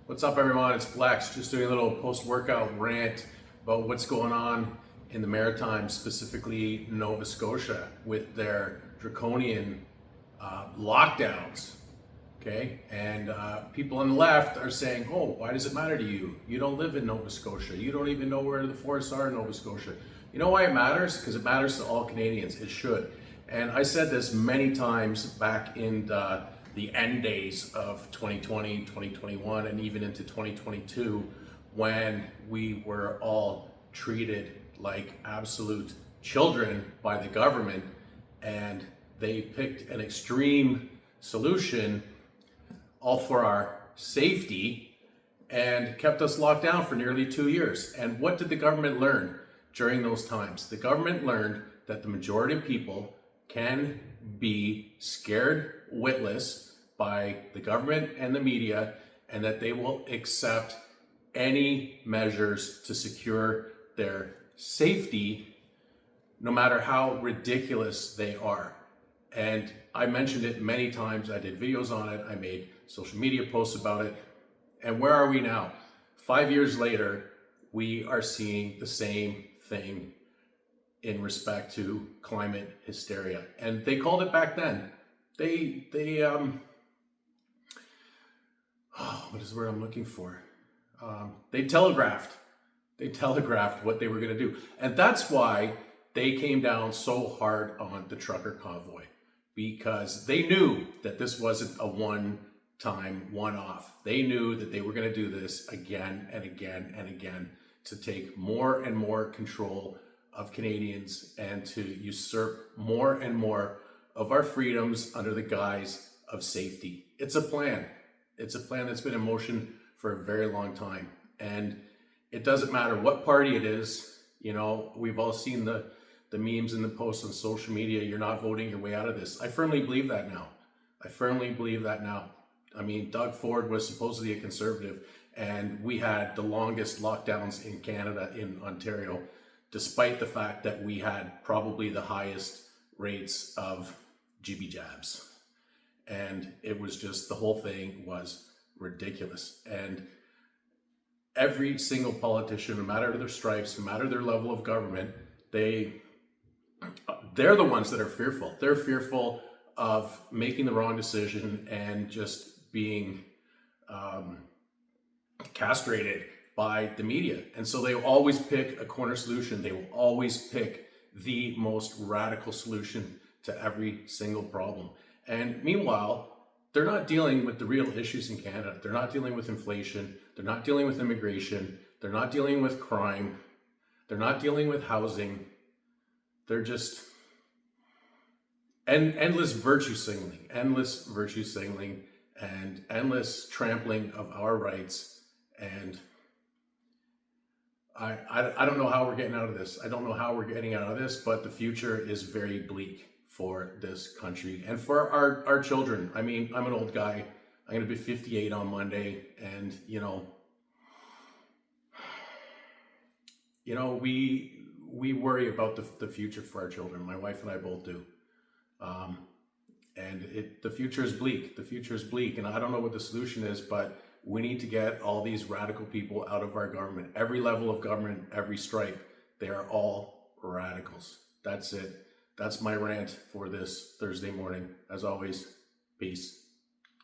What's up, everyone? It's Flex, just doing a little post-workout rant about what's going on in the Maritimes, specifically Nova Scotia, with their draconian lockdowns. Okay, and people on the left are saying, "Oh, why does it matter to you? You don't live in Nova Scotia. You don't even know where the forests are in Nova Scotia." You know why it matters? Because it matters to all Canadians. It should. And I said this many times back in the end days of 2020, 2021, and even into 2022, when we were all treated like absolute children by the government, and they picked an extreme solution all for our safety and kept us locked down for nearly 2 years. And what did the government learn during those times? The government learned that the majority of people can be scared witless by the government and the media, and that they will accept any measures to secure their safety, no matter how ridiculous they are. And I mentioned it many times. I did videos on it. I made social media posts about it. And where are we now? 5 years later, we are seeing the same thing in respect to climate hysteria. And they called it back then. What is the word I'm looking for? They telegraphed what they were going to do. And that's why they came down so hard on the trucker convoy, because they knew that this wasn't a one-time, one-off. They knew that they were going to do this again and again and again to take more and more control of Canadians and to usurp more and more of our freedoms under the guise of safety. It's a plan. It's a plan that's been in motion for a very long time. And it doesn't matter what party it is. You know, we've all seen the memes and the posts on social media. You're not voting your way out of this. I firmly believe that now. I mean, Doug Ford was supposedly a conservative, and we had the longest lockdowns in Canada, in Ontario, despite the fact that we had probably the highest rates of GB jabs. And it was just, the whole thing was ridiculous. And every single politician, no matter their stripes, no matter their level of government, they're the ones that are fearful. They're fearful of making the wrong decision and just being castrated by the media. And so they will always pick a corner solution. They will always pick the most radical solution to every single problem. And meanwhile, they're not dealing with the real issues in Canada. They're not dealing with inflation. They're not dealing with immigration. They're not dealing with crime. They're not dealing with housing. They're just endless virtue signaling, and endless trampling of our rights. And I don't know how we're getting out of this. But the future is very bleak for this country and for our children. I mean, I'm an old guy. I'm going to be 58 on Monday. And, you know, we worry about the future for our children. My wife and I both do. And the future is bleak. And I don't know what the solution is, but we need to get all these radical people out of our government. Every level of government, every stripe, they are all radicals. That's it. That's my rant for this Thursday morning. As always, peace.